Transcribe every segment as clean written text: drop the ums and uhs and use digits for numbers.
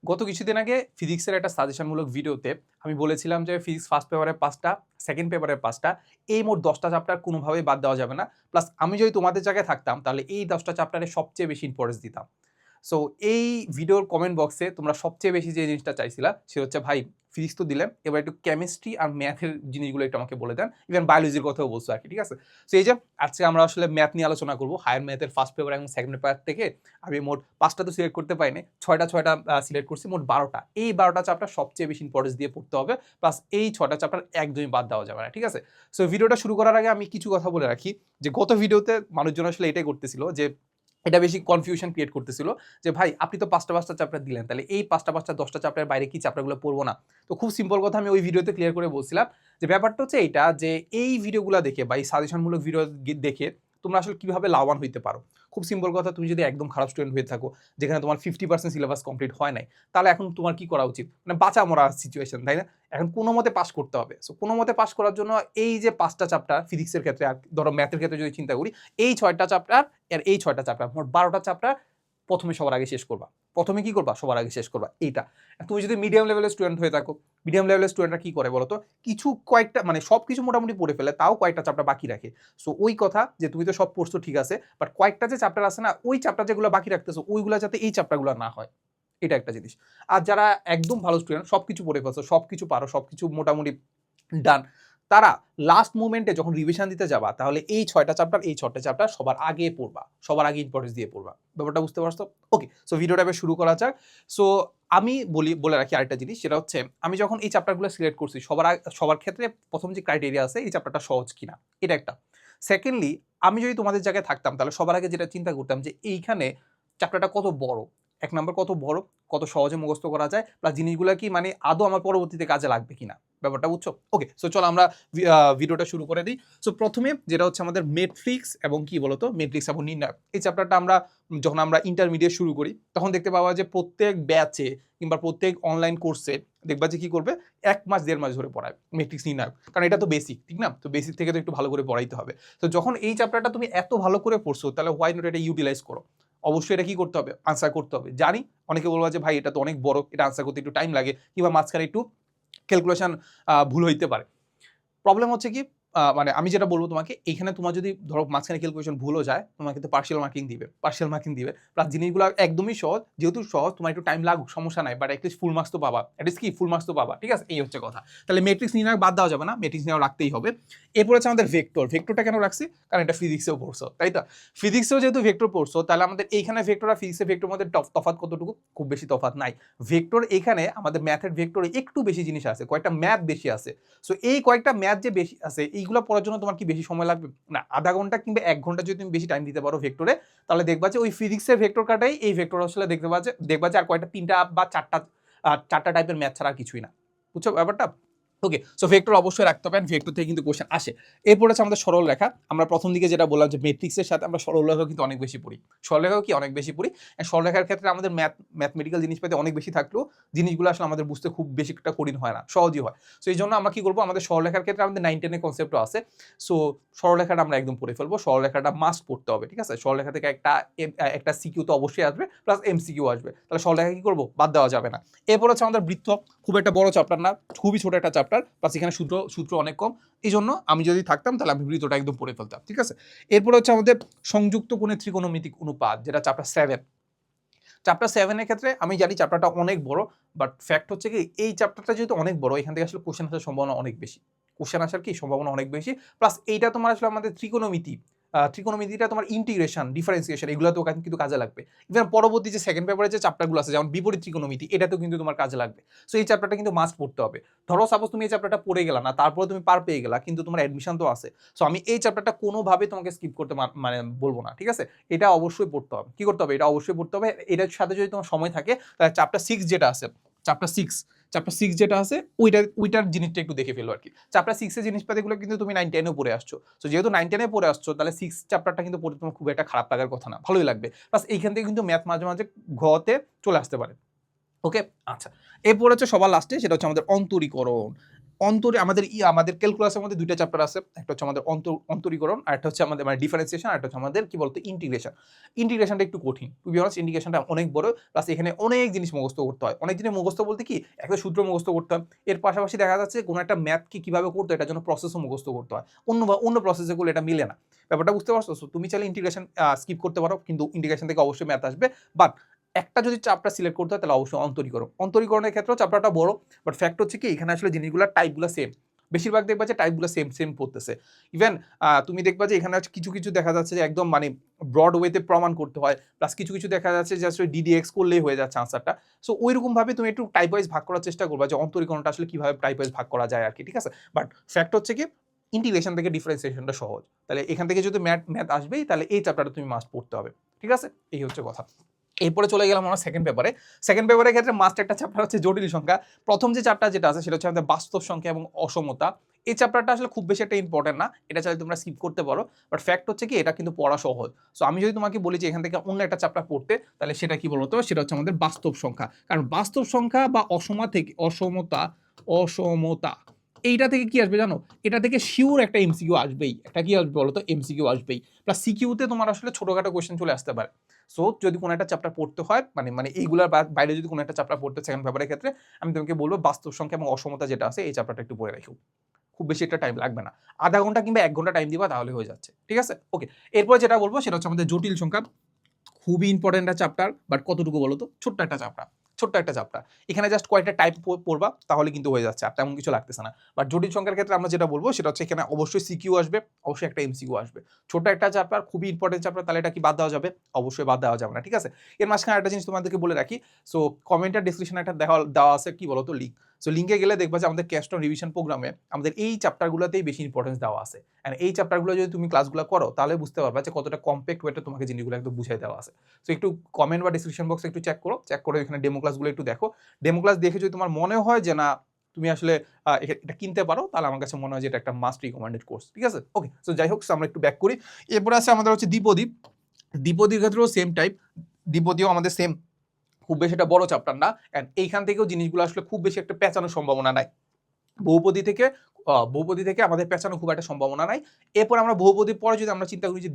গত কিছুদিন আগে ফিজিক্সের একটা সাজেশনমূলক ভিডিওতে আমি বলেছিলাম যে ফিজিক্স ফার্স্ট পেপারে 5টা, সেকেন্ড পেপারে 5টা, এই মোট 10টা চ্যাপ্টার কোনোভাবেই বাদ দেওয়া যাবে না। প্লাস আমি যদি তোমাদের জায়গায় থাকতাম তাহলে এই 10টা চ্যাপ্টারে সবচেয়ে বেশি ইম্পর্টেন্স দিতাম। সো এই ভিডিওর কমেন্ট বক্সে তোমরা সবচেয়ে বেশি যে জিনিসটা চাইছিলা সেটা হচ্ছে ভাই ফিজিক্স তো দিলেন, এবার একটু কেমিস্ট্রি আর ম্যাথের জিনিসগুলো একটু আমাকে বলে দেন, ইভেন বায়োলজির কথাও বলছো আর কি, ঠিক আছে। সো এই যে আজকে আমরা আসলে ম্যাথ নিয়ে আলোচনা করবো, হায়ার ম্যাথের ফার্স্ট পেপার এবং সেকেন্ড পেপার থেকে আমি মোট 5টা তো সিলেক্ট করতে পারিনি, ছয়টা সিলেক্ট করছি, মোট 12টা। এই 12টা চ্যাপ্টার সবচেয়ে বেশি ইম্পর্টেন্স দিয়ে পড়তে হবে, প্লাস এই 6টা চ্যাপ্টার একদমই বাদ দেওয়া যাবে না, ঠিক আছে। সো ভিডিওটা শুরু করার আগে আমি কিছু কথা বলে রাখি যে গত ভিডিওতে মানুষজন আসলে এটাই করতেছিল যে এটা বেশি কনফিউশন ক্রিয়েট করতেছিল যে ভাই আপনি তো 5টা চ্যাপ্টার দিলেন, তাহলে এই 10টা 10টা চ্যাপ্টারের বাইরে কি চ্যাপ্টারগুলো পড়বো না? তো খুব সিম্পল কথা আমি ওই ভিডিওতে ক্লিয়ার করে বলছিলাম যে ব্যাপারটা হচ্ছে এইটা যে এই ভিডিওগুলো দেখে বা এই সাজেশনমূলক ভিডিও দেখে তোমরা আসলে কিভাবে লাভবান হইতে পারো। খুব সিম্পল কথা, তুমি যদি একদম খারাপ স্টুডেন্ট হয়ে থাকো যেখানে তোমার 50% সিলেবাস কমপ্লিট হয় নাই, তাহলে এখন তোমার কি করা উচিত? মানে বাঁচা মরা সিচুয়েশন, তাই না? এখন কোনো মতে পাস করতে হবে। সো কোনো মতে পাস করার জন্য এই যে 5টা চ্যাপ্টার ফিজিক্সের ক্ষেত্রে, আর ধরো ম্যাথের ক্ষেত্রে যদি চিন্তা করি, এই 6টা চ্যাপ্টার এর এই 6টা চ্যাপ্টার মোট 12টা চ্যাপ্টার প্রথমে সবার আগে শেষ করবা। প্রথমে কি করবা? সবার আগে শেষ করবা এইটা। তুমি যদি মিডিয়াম লেভেলের স্টুডেন্ট হয়ে থাকো, মিডিয়াম লেভেলের স্টুডেন্টরা কি করে বলতো, কিছু কয়েকটা মানে সব কিছু মোটামুটি পড়ে ফেলে, তাও কয়েকটা চ্যাপ্টার বাকি রাখে। সো ওই কথা যে তুমি তো সব পড়ছো ঠিক আছে, বাট কয়েকটা যে চ্যাপ্টার আছে না, ওই চ্যাপ্টার যেগুলো বাকি রাখতেছো ওইগুলো যাতে এই চ্যাপ্টারগুলো না হয়, এটা একটা জিনিস। আর যারা একদম ভালো স্টুডেন্ট, সবকিছু পড়ে ফেলছো, সবকিছু পারো, সবকিছু মোটামুটি ডান, তারা লাস্ট মোমেন্টে যখন রিভিশন দিতে যাবা তাহলে এই 6টা চ্যাপ্টার সবার আগে পড়বা, সবার আগে ইম্পর্টেন্স দিয়ে পড়বা। ব্যাপারটা বুঝতে পারছো? ওকে, সো ভিডিওটা এবার শুরু করা যাক। সো আমি বলে রাখি আরেকটা জিনিস, সেটা হচ্ছে আমি যখন এই চ্যাপ্টারগুলো সিলেক্ট করছি সবার ক্ষেত্রে প্রথম যে ক্রাইটেরিয়া আছে এই চ্যাপ্টারটা সহজ কিনা, এটা একটা। সেকেন্ডলি, আমি যদি তোমাদের জায়গায় থাকতাম তাহলে সবার আগে যেটা চিন্তা করতাম যে এইখানে চ্যাপ্টারটা কত বড়, এক নম্বর কত বড়, কত সহজে মুখস্থ করা যায়, প্লাস জিনিসগুলো কি মানে আদৌ আমার পরবর্তীতে কাজে লাগবে কিনা, ব্যাপারটা বুঝছো? ওকে, সো চলো আমরা ভিডিওটা শুরু করে দিই। সো প্রথমে যেটা হচ্ছে আমাদের মেট্রিক্স এবং কি বলতো, মেট্রিক্স এবং নির্ণায়ক, এই চ্যাপ্টারটা আমরা যখন আমরা ইন্টারমিডিয়েট শুরু করি তখন দেখতে পাওয়া যে প্রত্যেক ব্যাচে কিংবা প্রত্যেক অনলাইন কোর্সে দেখবা যে কি করবে, 1 মাস 1.5 মাস ধরে পড়ায় মেট্রিক্স নির্ণায়ক, কারণ এটা তো বেসিক, ঠিক না? তো বেসিক থেকে তো একটু ভালো করে পড়াইতে হবে। তো যখন এই চ্যাপ্টারটা তুমি এত ভালো করে পড়ছো তাহলে হোয়াই নট এটা ইউটিলাইজ করো। অবশ্যই এটা কি করতে হবে, আনসার করতে হবে। জানি অনেকে বলবো যে ভাই এটা তো অনেক বড়, এটা আনসার করতে একটু টাইম লাগে কিংবা মাঝখানে একটু ক্যালকুলেশন ভুল হইতে পারে। প্রবলেম হচ্ছে কি, মানে আমি যেটা বলবো তোমাকে, এইখানে তোমার যদি ধরো মাঝখানে ক্যালকুলেশন ভুলও যায়, তোমাকে কিন্তু পার্শিয়াল মার্কিং দিবে, প্লাস জিনিসগুলো একদমই সহজ, যেহেতু সহজ তোমার একটু টাইম লাগুক সমস্যা নাই, বাট অ্যাটলিস্ট ফুল মার্কস তো পাবা, অ্যাটলিস্ট কি ফুল মার্কস তো পাবা, ঠিক আছে? এই হচ্ছে কথা। তাহলে মেট্রিক্স নির্ণয় বাদ দেওয়া যাবে না, মেট্রিক্স নির্ণয় রাখতেই হবে। এরপর হচ্ছে আমাদের ভেক্টরটা কেন রাখছি? কারণ এটা ফিজিক্সেও পড়ছো, তাই তো? ফিজিক্সেও যেহেতু ভেক্টর পড়ছো, তাহলে আমাদের এইখানে ভেক্টর আর ফিজিক্সের ভেক্টর মধ্যে তফাৎ কতটুকু? খুব বেশি তফাৎ নাই। ভেক্টর এখানে আমাদের ম্যাথের ভেক্টরে একটু বেশি জিনিস আছে, কয়েকটা ম্যাথ বেশি আছে। সো এই কয়েকটা ম্যাথ যে বেশি আছে এইগুলো পড়ার জন্য তোমার কি বেশি সময় লাগবে না? আধা ঘন্টা কিংবা 1 ঘন্টা যদি তুমি বেশি টাইম দিতে পারো ভেক্টরে, তাহলে দেখবা যে ওই ফিজিক্সের ভেক্টর কাটাই এই ভেক্টর আসলে দেখবা যে আর কয়েকটা 3টা বা 4টা টাইপের ম্যাথ ছাড়া কিছুই না। বুঝছো ব্যাপারটা? ওকে, সো ভেক্টর অবশ্যই রাখতে হবে, ভেক্টর থেকে কিন্তু কোশ্চেন আসে। এরপর হচ্ছে আমাদের সরল রেখা। আমরা প্রথম দিকে যেটা বললাম যে ম্যাট্রিক্সের সাথে আমরা সরল রেখাও কিন্তু অনেক বেশি পড়ি, সরল রেখাও কি অনেক বেশি পড়ি। সরল রেখার ক্ষেত্রে আমাদের ম্যাথমেটিক্যাল জিনিসপাতি অনেক বেশি থাকলেও জিনিসগুলো আসলে আমাদের বুঝতে খুব বেশি একটা কঠিন হয় না, সহজই হয়। সো এই জন্য আমরা কি করবো, আমাদের সরলরেখার ক্ষেত্রে আমাদের 9-10 এর কনসেপ্টও আছে। সো সরলরেখাটা আমরা একদম পড়ে ফেলবো, সরলরেখাটা মাস্ট পড়তে হবে, ঠিক আছে? সরলরেখা থেকে একটা সিকিউ তো অবশ্যই আসবে, প্লাস এমসিকিউ আসবে, তাহলে সরলরেখা কি করবো, বাদ দেওয়া যাবে না। এরপর হচ্ছে আমাদের বৃত্ত, খুব একটা বড় চ্যাপ্টার না, খুবই ছোট একটা চ্যাপ্টার, প্লাস এখানে সূত্র অনেক কম। এই জন্য আমি যদি থাকতাম তাহলে আমি বৃত্তটা একদম পড়ে ফেলতাম, ঠিক আছে? এরপর হচ্ছে আমাদের সংযুক্ত কোণের ত্রিকোণমিতিক অনুপাত, যেটা চ্যাপ্টার 7 এর ক্ষেত্রে আমি জানি চ্যাপ্টারটা অনেক বড়, বাট ফ্যাক্ট হচ্ছে কি এই চ্যাপ্টারটা যেহেতু অনেক বড়, এখান থেকে আসলে কোশ্চেন আসার সম্ভাবনা অনেক বেশি, প্লাস এইটা তোমার আসলে আমাদের ত্রিকোণমিতিটা তোমার ইন্টিগ্রেশন, ডিফারেন্সিয়েশন, এগুলো তো কিন্তু কাজে লাগবে। ইভেন পরবর্তী যে সেকেন্ড পেপারে যে চ্যাপ্টারগুলো আছে যেমন বিপরীত ত্রিকোণমিতি, এটাতেও কিন্তু তোমার কাজে লাগবে। সো এই চ্যাপ্টারটা কিন্তু মাস্ট পড়তে হবে। ধরো সাপোজ তুমি এই চ্যাপ্টারটা পড়ে গেলা না, তারপরে তুমি পার পেয়ে গেলা, কিন্তু তোমার অ্যাডমিশন তো আছে। সো আমি এই চ্যাপ্টারটা কোনোভাবে তোমাকে স্কিপ করতে মানে বলবো না, ঠিক আছে? এটা অবশ্যই পড়তে হবে। কি করতে হবে? এটা অবশ্যই পড়তে হবে। এটার সাথে যদি তোমার সময় থাকে তাহলে চ্যাপ্টার 6 যেটা আছে ওইটার জিনিসটা একটু দেখে ফেলো আর কি। চ্যাপ্টার 6 এর জিনিসপাতিগুলো কিন্তু তুমি 9-10 পড়ে আসছো। সো যেহেতু 9-10 পড়ে আসছো, তাহলে 6 চ্যাপ্টারটা কিন্তু পড়তে তোমার খুব একটা খারাপ লাগার কথা না, ভালোই লাগবে। প্লাস এইখান থেকে কিন্তু ম্যাথ মাঝে মাঝে ঘতে চলে আসতে পারে। ওকে, আচ্ছা। এরপর হচ্ছে সবার লাস্টে, সেটা হচ্ছে আমাদের অন্তরীকরণ। আমাদের ক্যালকুলাসের মধ্যে দুইটা চ্যাপ্টার আছে, একটা হচ্ছে আমাদের অন্তরীকরণ আর একটা হচ্ছে আমাদের মানে ডিফারেন্সিয়েশন আর একটা হচ্ছে আমাদের কি বলতো ইন্টিগ্রেশনটা একটু কঠিন, টু বি অনেস্ট ইন্টিগ্রেশনটা অনেক বড়, প্লাস এখানে অনেক জিনিস মুখস্থ করতে হয়। অনেক জিনিস মুখস্থ বলতে কি একটা সূত্র মুখস্থ করতে হয়, এর পাশাপাশি দেখা যাচ্ছে কোনো একটা ম্যাথকে কিভাবে করতে হয় এটার জন্য প্রসেসও মুখস্থ করতে হয়, অন্য প্রসেসে করলে এটা মিলে না। ব্যাপারটা বুঝতে পারছো? তুমি চাইলে ইন্টিগ্রেশন স্কিপ করতে পারো, কিন্তু ইন্টিগ্রেশন থেকে অবশ্যই ম্যাথ আসবে, বাট একটা যদি চ্যাপ্টার সিলেক্ট করতে হয় তাহলে অবশ্যই অন্তরীকরণের ক্ষেত্রেও চ্যাপ্টারটা বড়, বাট ফ্যাক্ট হচ্ছে কি এখানে আসলে জিনিসগুলো টাইপগুলো সেম, বেশিরভাগ দেখবা যে টাইপগুলো সেম পড়তেছে। ইভেন তুমি দেখবা যে এখানে কিছু কিছু দেখা যাচ্ছে যে একদম মানে ব্রড ওয়েতে প্রমাণ করতে হয়, প্লাস কিছু কিছু দেখা যাচ্ছে যে আসলে ডিডিএক্স করলেই হয়ে যাচ্ছে আনসারটা। সো ওইরকম ভাবে তুমি একটু টাইপ ওয়াইজ ভাগ করার চেষ্টা করবা যে অন্তরীকরণটা আসলে কিভাবে টাইপ ওয়াইজ ভাগ করা যায় আর কি, ঠিক আছে? বাট ফ্যাক্ট হচ্ছে কি ইন্টিগ্রেশন থেকে ডিফারেন্সিয়েশনটা সহজ, তাহলে এখান থেকে যদি ম্যাথ আসবেই তাহলে এই চ্যাপ্টারটা তুমি মাস্ট পড়তে হবে, ঠিক আছে? এই হচ্ছে কথা। এরপরে চলে গেলাম আমরা সেকেন্ড পেপারের ক্ষেত্রে মাস্ট একটা চ্যাপ্টার হচ্ছে জটিল সংখ্যা। প্রথম যে চ্যাপ্টার যেটা আছে সেটা হচ্ছে আমাদের বাস্তব সংখ্যা এবং অসমতা। এই চ্যাপ্টারটা আসলে খুব বেশি একটা ইম্পর্টেন্ট না, এটা চাইলে তোমরা স্কিপ করতে পারো, বাট ফ্যাক্ট হচ্ছে কি এটা কিন্তু পড়া সহজ। সো আমি যদি তোমাকে বলি যে এখান থেকে অন্য একটা চ্যাপ্টার পড়তে, তাহলে সেটা কি বলতো, সেটা হচ্ছে আমাদের বাস্তব সংখ্যা। কারণ বাস্তব সংখ্যা বা অসমতা এইটা থেকে কি আসবে জানো, এটা থেকে শিওর একটা এমসিকিউ আসবেই, একটা কি আসবে বলতো, এমসিকিউ আসবেই, প্লাস সিকিউতে তোমার আসলে ছোটখাটো কোয়েশ্চেন চলে আসতে পারে। সো যদি কোনো একটা চ্যাপ্টার পড়তে হয় মানে এইগুলোর বাইরে যদি কোনো একটা চ্যাপ্টার পড়তে সেকেন্ড পেপারের ক্ষেত্রে, আমি তোমাকে বলবো বাস্তব সংখ্যা এবং অসমতা যেটা আছে এই চ্যাপ্টারটা একটু পড়ে রাখো, খুব বেশি একটা টাইম লাগবে না, আধা ঘন্টা কিংবা 1 ঘন্টা টাইম দিবা তাহলে হয়ে যাচ্ছে, ঠিক আছে? ওকে, এরপর যেটা বলবো সেটা হচ্ছে আমাদের জটিল সংখ্যা। খুবই ইম্পর্টেন্ট একটা চ্যাপ্টার, বাট কতটুকু বলো তো, ছোট্ট একটা চ্যাপ্টার, এখানে জাস্ট কয়েকটা টাইপ পড়বা তাহলে কিন্তু হয়ে যাচ্ছে, আর তেমন কিছু লাগতেছে না। বাট জটিল সংখ্যার ক্ষেত্রে আমরা যেটা বলবো সেটা হচ্ছে এখানে অবশ্যই সিকিউ আসবে, অবশ্যই একটা এমসিকিউ আসবে। ছোট একটা চ্যাপ্টার, খুবই ইম্পর্টেন্ট চ্যাপ্টার, তাহলে এটা কি বাদ দেওয়া যাবে? অবশ্যই বাদ দেওয়া যাবে না, ঠিক আছে? এর মাঝখানে একটা জিনিস তোমাদেরকে বলে রাখি, সো কমেন্টের ডিসক্রিপশনে একটা দেওয়া আছে কি বলতো, লিঙ্ক। সো লিঙ্কে গেলে দেখবা যে আমাদের ক্যাস্টন রিভিশন প্রোগ্রামে আমাদের এই চ্যাপ্টারগুলোতেই বেশি ইম্পর্টেন্স দেওয়া আছে, এন্ড এই চ্যাপ্টারগুলো যদি তুমি ক্লাসগুলো করো তাহলে বুঝতে পারবা যে কতটা কম্প্যাক্ট ওয়েতে তোমাকে জিনিসগুলো একদম বুঝাই দেওয়া আছে। সো একটু কমেন্ট বা ডিসক্রিপশন বক্সে একটু চেক করে এখানে ডেমো ক্লাসগুলো একটু দেখো। ডেমো ক্লাস দেখে যদি তোমার মনে হয় যে না তুমি আসলে এটা কিনতে পারো, তাহলে আমার কাছে মনে হয় যে এটা একটা মাস্ট রিকমেন্ডেড কোর্স, ঠিক আছে? ওকে, সো যাই হোক, আমরা একটু ব্যাক করি। এরপরে আছে আমাদের হচ্ছে দ্বিপদীর ক্ষেত্রেও সেম টাইপ, দ্বিপদীও আমাদের সেম, খুব বেশি একটা বড় চ্যাপ্টার না, এন্ড এইখান থেকেও জিনিসগুলো আসলে খুব বেশি একটা পেঁচানোর সম্ভাবনা নাই। বহুপদী থেকে আমাদের পেঁচানো খুব একটা সম্ভাবনা নাই। এরপর আমরা বহুপদীর পরে যদি আমরা চিন্তা করি যে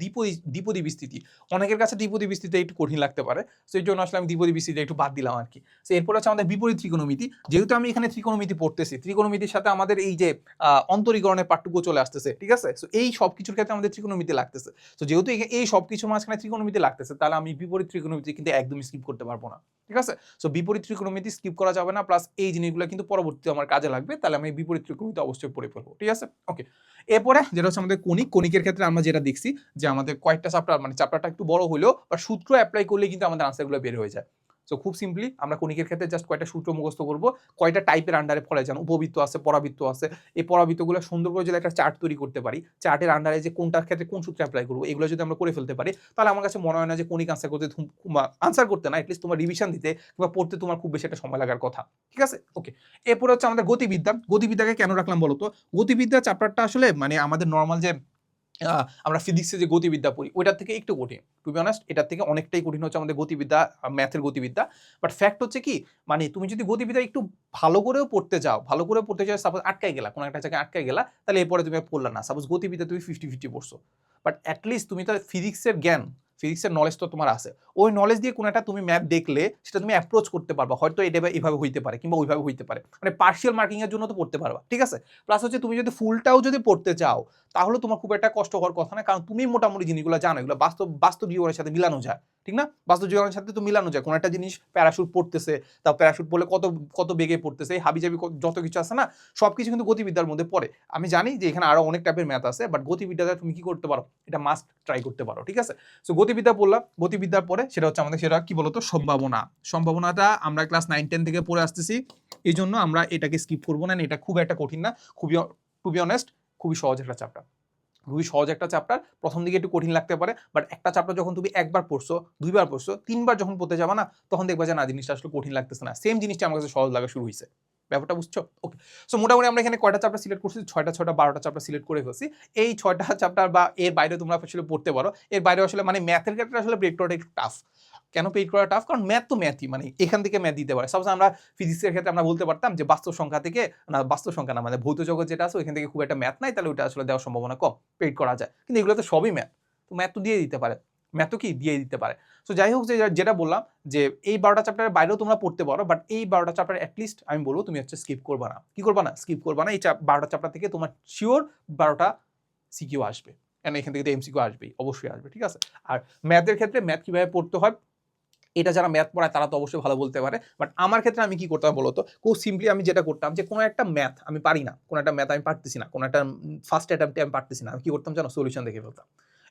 দ্বিপদী বিস্তৃতি, অনেকের কাছে দ্বিপদী বিস্তৃতি একটু কঠিন লাগতে পারে, সো এই জন্য আসলে আমি দ্বিপদী বিস্তৃতি একটু বাদ দিলাম আর কি। সো এরপর হচ্ছে আমাদের বিপরীত ত্রিকোণমিতি। যেহেতু আমি এখানে ত্রিকোণমিতি পড়তেছি, ত্রিকোণমিতির সাথে আমাদের এই যে অন্তরীকরণের পাঠটুকু চলে আসতেছে, ঠিক আছে? সো এই সব কিছুর ক্ষেত্রে আমাদের ত্রিকোণমিতি লাগতেছে। সো যেহেতু এই সব কিছুর মাঝখানে ত্রিকোণমিতি লাগতেছে, তাহলে আমি বিপরীত ত্রিকোণমিতি কিন্তু একদমই স্কিপ করতে পারবো না, ঠিক আছে? সো বিপরীত ত্রিকোণমিতি স্কিপ করা যাবে না, প্লাস এই জিনিসগুলো কিন্তু পরবর্তীতে আমার কাজে লাগবে, তাহলে আমি বিপরীত ত্রিকোণমিতি অবশ্যই পড়ে ফেলবো, ঠিক আছে? ওকে, এরপরে যেটা হচ্ছে আমাদের কণিকের ক্ষেত্রে আমরা যেটা দেখছি যে আমাদের কয়েকটা চ্যাপ্টার, মানে চ্যাপ্টারটা একটু বড় হলেও বা সূত্র অ্যাপ্লাই করলে কিন্তু আমাদের আনসারগুলো বের হয়ে যায়। সো খুব সিম্পলি আমরা কণিকের ক্ষেত্রে জাস্ট কয়টা সূত্র মুখস্থ করবো, কয়টা টাইপের আন্ডারে ফলে যান, উপবৃত্ত আছে, পরাবৃত্ত আছে, এই পরাবৃত্তগুলো সুন্দর করে যদি একটা চার্ট তৈরি করতে পারি, চার্টের আন্ডারে যে কোনটার ক্ষেত্রে কোন সূত্র অ্যাপ্লাই করবো এগুলো যদি আমরা করে ফেলতে পারি, তাহলে আমার কাছে মনে হয় না যে কণিক আনসার করতে না, এটলিস্ট তোমার রিভিশন দিতে কিংবা পড়তে তোমার খুব বেশি একটা সময় লাগার কথা, ঠিক আছে? ওকে, এরপর হচ্ছে আমাদের গতিবিদ্যাকে কেন রাখলাম বলতো, গতিবিদ্যা চ্যাপ্টারটা আসলে মানে আমাদের নর্মাল যে আমরা ফিজিক্সে যে গতিবিদ্যা পড়ি ওইটার থেকে একটু কঠিন, টু বি অনেস্ট এটার থেকে অনেকটাই কঠিন হচ্ছে আমাদের গতিবিদ্যা, ম্যাথের গতিবিদ্যা। বাট ফ্যাক্ট হচ্ছে কি, মানে তুমি যদি গতিবিদ্যা একটু ভালো করেও পড়তে চাও, সাপোজ আটকায় গেলা, কোনো একটা জায়গায় আটকায় গেলা, তাহলে এরপরে তুমি পড়লা না, সাপোজ গতিবিদ্যা তুমি 50-50 পড়ছো, বাট অ্যাটলিস্ট তুমি তো ফিজিক্সের নলেজ তো তোমার আছে, ওই নলেজ দিয়ে কোনো একটা তুমি ম্যাপ দেখলে সেটা তুমি অ্যাপ্রোচ করতে পারবা, হয়তো এটা এভাবে হইতে পারে কিংবা ওইভাবে হইতে পারে, মানে পার্শিয়াল মার্কিং এর জন্য তো পড়তে পারবা, ঠিক আছে? প্লাস হচ্ছে তুমি যদি ফুলটাও যদি পড়তে চাও তাহলে তোমার খুব একটা কষ্ট হওয়ার কথা না, কারণ তুমি মোটামুটি জিনিসগুলো জানো, এগুলো বাস্তব জীবনের সাথে মিলানো যায়, ঠিক না? বাস্তব জীবনের সাথে তো মিলানো যায়, কোনো একটা জিনিস প্যারাশুট পড়তেছে, তাও প্যারাশুট পড়লে কত বেগে পড়তেছে, হাবিজাবি যত কিছু আছে না, সবকিছু কিন্তু গতিবিদ্যার মধ্যে পড়ে। আমি জানি যে এখানে আরো অনেক টাইপের ম্যাথ আছে, বাট গতিবিদ্যাটা তুমি কি করতে পারো, এটা মাস্ট ট্রাই করতে পারো, ঠিক আছে? সো গতিবিদ্যা পড়লাম, গতিবিদ্যার পরে সেটা হচ্ছে আমাদের সেটা কি বলতো, সম্ভাবনাটা আমরা ক্লাস 9-10 থেকে পড়ে আসতেছি, এই জন্য আমরা এটাকে স্কিপ করবো না, এটা খুব একটা কঠিন না, টু বি অনেস্ট খুবই সহজ একটা চ্যাপ্টার, প্রথম দিকে একটু কঠিন লাগতে পারে, বাট একটা চ্যাপ্টার যখন তুমি একবার পড়ছো, দুইবার পড়ছো, তিনবার যখন পড়তে যাবে না, তখন দেখবা যে না জিনিসটা আসলে কঠিন লাগতেছে না, সেম জিনিসটা আমার কাছে সহজ লাগা শুরু হয়েছে। ব্যাপারটা বুঝছো? ওকে। সো মোটামুটি আমরা এখানে কয়টা চ্যাপ্টার সিলেক্ট করছি? 6টা 12টা চ্যাপ্টার সিলেক্ট করে ফেলছি। এই 6টা চ্যাপ্টার বা এর বাইরে তোমরা আসলে পড়তে পারো। এর বাইরে আসলে মানে ম্যাথের ক্ষেত্রে আসলে ব্রেক করাটা একটু টাফ। কেন ব্রেক করা টাফ? কারণ ম্যাথ তো ম্যাথই, মানে এখান থেকে ম্যাথ দিতে পারে। সাপোজ আমরা ফিজিক্সের ক্ষেত্রে আমরা বলতে পারতাম যে বাস্তব সংখ্যা থেকে, না বাস্তব সংখ্যা না, মানে ভৌত জগৎ যেটা আছে ওইখান থেকে খুব একটা ম্যাথ নাই, তাহলে ওইটা আসলে দেওয়ার সম্ভাবনা কম, ব্রেক করা যায়। কিন্তু এগুলো তো সবই ম্যাথ, তো ম্যাথ তো দিয়ে দিতে পারে, ম্যাথ তো কি দিয়ে দিতে পারে। সো যাই হোক, যেটা বললাম যে এই 12টা চ্যাপ্টারের বাইরেও তোমরা পড়তে পারো, বাট এই 12টা চ্যাপ্টার অ্যাটলিস্ট আমি বলবো তুমি হচ্ছে স্কিপ করবা না। কি করবা না? স্কিপ করবা না। এই 12টা চ্যাপ্টার থেকে তোমার শিওর 12টা সিকিউ আসবে, কেন এখান থেকে তো এমসিকিউ আসবেই, অবশ্যই আসবে, ঠিক আছে। আর ম্যাথের ক্ষেত্রে ম্যাথ কিভাবে পড়তে হয় এটা যারা ম্যাথ পড়ায় তারা তো অবশ্যই ভালো বলতে পারে, বাট আমার ক্ষেত্রে আমি কি করতাম বলতো, খুব সিম্পলি আমি যেটা করতাম যে কোনো একটা ম্যাথ আমি পারি না, কোনো একটা ম্যাথ আমি পারতেছি না, কোনো একটা ফার্স্ট অ্যাটেম্পটে আমি পারতেছি না, আমি কি করতাম জানো? সলিউশন দেখে ফেলতাম।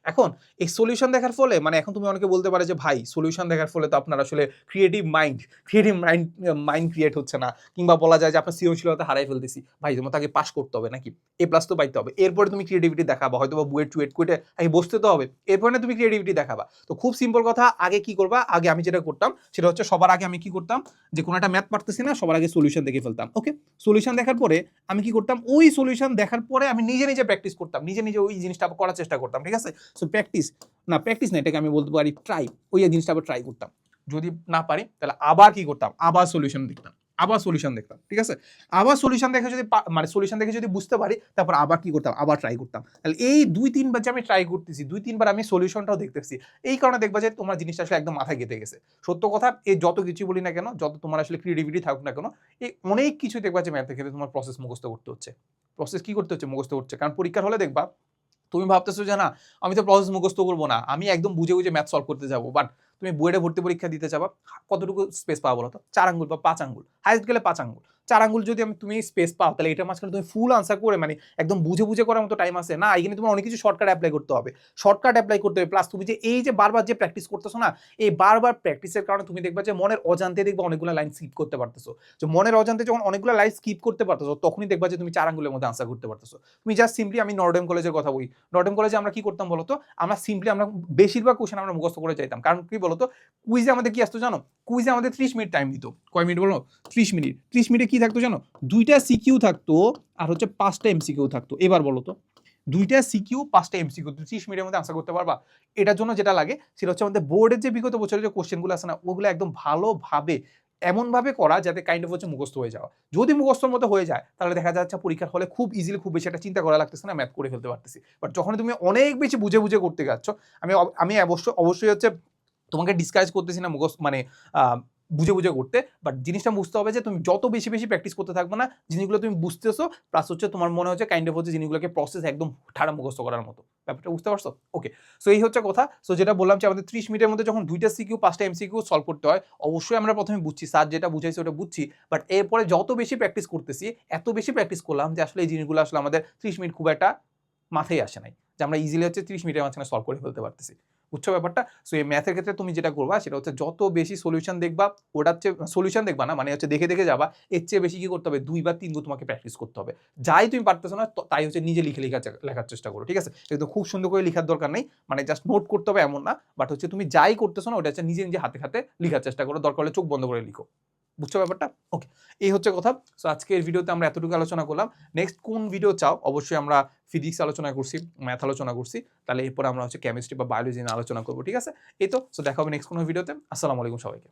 এখন এই সলিউশন দেখার ফলে মানে এখন তুমি অনেকে বলতে পারে যে ভাই সলিউশন দেখার ফলে তো আপনার আসলে ক্রিয়েটিভ মাইন্ড ক্রিয়েট হচ্ছে না, কিংবা বলা যায় যে আপনার সৃজনশীলতা হারাই ফেলতেছি। ভাই তোমার তাকে পাস করতে হবে নাকি, A+ তো পাইতে হবে, এরপরে তুমি ক্রিয়েটিভিটি দেখাবা, হয়তো বা বুয়েট টুয়েট করে আগে বসতে তো হবে, এরপরে তুমি ক্রিয়েটিভিটি দেখাবা। তো খুব সিম্পল কথা, আগে কি করবা, আগে আমি যেটা করতাম সেটা হচ্ছে সবার আগে আমি কি করতাম, যে কোনো একটা ম্যাথ পারতেছি না, সবার আগে সলিউশন দেখে ফেলতাম। ওকে, সলিউশন দেখার পরে আমি কি করতাম, ওই সলিউশন দেখার পরে আমি নিজে নিজে প্র্যাকটিস করতাম, নিজে নিজে ওই জিনিসটা করার চেষ্টা করতাম, ঠিক আছে। সো প্র্যাকটিস না, এটাকে আমি বলতে পারি ট্রাই, ওই জিনিসটা আবার ট্রাই করতাম। যদি না পারি তাহলে আবার কি করতাম, আবার সলিউশন দেখতাম, ঠিক আছে। আবার সলিউশন দেখে যদি মানে সলিউশন দেখে যদি বুঝতে পারি, তারপর আবার কি করতাম, আবার ট্রাই করতাম। তাহলে এই 2-3 বার যে আমি ট্রাই করতেছি, 2-3 বার আমি সলিউশনটাও দেখতেছি, এই কারণে দেখবা যে তোমার জিনিসটা আসলে একদম মাথায় গেঁথে গেছে। সত্য কথা, এই যত কিছু বলি না কেন, যত তোমার আসলে ক্রিয়েটিভিটি থাকুক না কেন, এই অনেক কিছু দেখবা যে ম্যাথের ক্ষেত্রে তোমার প্রসেস মুখস্থ করতে হচ্ছে, মুখস্থ করতে হচ্ছে। কারণ পরীক্ষার হলে দেখবা তুমি ভাবতেছো যে না আমি তো প্রসেস মুখস্থ করবো না, আমি একদম বুঝে বুঝে ম্যাথ সলভ করতে যাবো, বাট তুমি বুয়েটে ভর্তি পরীক্ষা দিতে যাবা, কতটুকু স্পেস পাওয়া বলো তো? 4 আঙ্গুল বা 5 আঙ্গুল, হাইস্ট গেলে 5 আঙ্গুল। 4 আঙ্গুল যদি তুমি স্পেস পাও, তাহলে এটার মাঝখানে তুমি ফুল আনসার করে মানে একদম বুঝে বুঝে করার মতো টাইম আছে না? এখানে তোমার অনেক কিছু শর্টকাট অ্যাপ্লাই করতে হবে, প্লাস তুমি যে এই যে বারবার যে প্র্যাকটিস করতেছো না, এই বারবার প্র্যাকটিসের কারণে তুমি দেখবা যে মনের অজান্তে দেখবা অনেকগুলো লাইন স্কিপ করতে পারতেছো। যে মনের অজান্তে যখন অনেকগুলো লাইন স্কিপ করতে পারতেছো, তখনই দেখবা যে তুমি 4 আঙ্গুলের মধ্যে আনসার করতে পারতেছো। তুমি জাস্ট সিম্পলি, আমি নর্ডেম কলেজের কথা বলি, নর্ডেম কলেজে আমরা কি করতাম বলতো, আমরা সিম্পলি আমরা বেশিরভাগ কোশ্চেন আমরা মুখস্থ করে যাইতাম। কারণ কি বলতো, কুইজে আমাদের কি আসতো জানো, কুইজে আমাদের 30 মিনিট টাইম দিত। কয় মিনিট বলো? 30 মিনিটে কি থাকতো জানো, 2টা সিকিউ থাকতো আর হচ্ছে 5টা এমসিকিউ থাকতো। এবার বলো তো, 2টা সিকিউ 5টা এমসিকিউ 30 মিনিটের মধ্যে আনসার করতে পারবা? এটার জন্য যেটা লাগে সেটা হচ্ছে আমাদের বোর্ডের যে বিগত বছরের যে কোশ্চেনগুলো আছে না, ওগুলো একদম ভালোভাবে এমনভাবে করা যাতে কাইন্ড অফ হচ্ছে মুখস্থ হয়ে যাওয়া। যদি মুখস্থর মতো হয়ে যায়, তাহলে দেখা যাচ্ছে পরীক্ষার হলে খুব ইজিলি, খুব বেশি একটা চিন্তা করা লাগতেছে না, ম্যাথ করে ফেলতে পারতেছি। বাট যখন তুমি অনেক বেশি বুঝে বুঝে করতে যাচ্ছ, আমি অবশ্যই হচ্ছে তোমাকে ডিসকারেজ করতেছি না মুখস্থ মানে বুঝে বুঝে করতে, বাট জিনিসটা বুঝতে হবে যে তুমি যত বেশি বেশি প্র্যাকটিস করতে থাকবে না, জিনিসগুলো তুমি বুঝতেছো, প্লাস হচ্ছে তোমার মনে হচ্ছে কাইন্ড অফ হচ্ছে জিনিসগুলোকে প্রসেস একদম ঠাড়া মুখস্থ করার মতো। ব্যাপারটা বুঝতে পারছো? ওকে, সো এই হচ্ছে কথা। সো যেটা বললাম যে আমাদের 30 মিনিটের মধ্যে যখন 2টা সিকিউ 5টা এমসিকিউ সলভ করতে হয়, অবশ্যই আমরা প্রথমে বুঝছি, স্যার যেটা বুঝাইছে ওটা বুঝছি, বাট এরপরে যত বেশি প্র্যাকটিস করতেছি, এত বেশি প্র্যাকটিস করলাম যে আসলে এই জিনিসগুলো আসলে আমাদের 30 মিনিট খুব একটা মাথায় আসে নাই, যে আমরা ইজিলি হচ্ছে 30 মিনিটের মাঝখানে সলভ করে ফেলতে পারতেছি। বুঝছো ব্যাপারটা? সো এই ম্যাথের ক্ষেত্রে তুমি যেটা করবা সেটা হচ্ছে যত বেশি সলিউশন দেখবা, ওটার চেয়ে সলিউশন দেখবা না, মানে হচ্ছে দেখে দেখে যাবা, এর চেয়ে বেশি কি করতে হবে, 2 বা 3 গুণ তোমাকে প্র্যাকটিস করতে হবে। যাই তুমি পারতেছো না, তাই হচ্ছে নিজে লেখার চেষ্টা করো, ঠিক আছে। কিন্তু খুব সুন্দর করে লেখার দরকার নেই, মানে জাস্ট নোট করতে হবে এমন না, বাট হচ্ছে তুমি যাই করতেছো না, ওটা হচ্ছে নিজে নিজে হাতে হাতে লেখার চেষ্টা করো, দরকার হলে চোখ বন্ধ করে লিখো। বুঝছো ব্যাপারটা? ওকে, এই হচ্ছে কথা। সো আজকের ভিডিওতে আমরা এতটুকু আলোচনা করলাম। নেক্সট কোন ভিডিও চাও? অবশ্যই আমরা ফিজিক্স আলোচনা করছি, ম্যাথ আলোচনা করছি, তাহলে এরপর আমরা হচ্ছে কেমিস্ট্রি বা বায়োলজি নিয়ে আলোচনা করবো, ঠিক আছে। এই তো, সো দেখা হবে নেক্সট কোনো ভিডিওতে। আসসালামু আলাইকুম সবাইকে।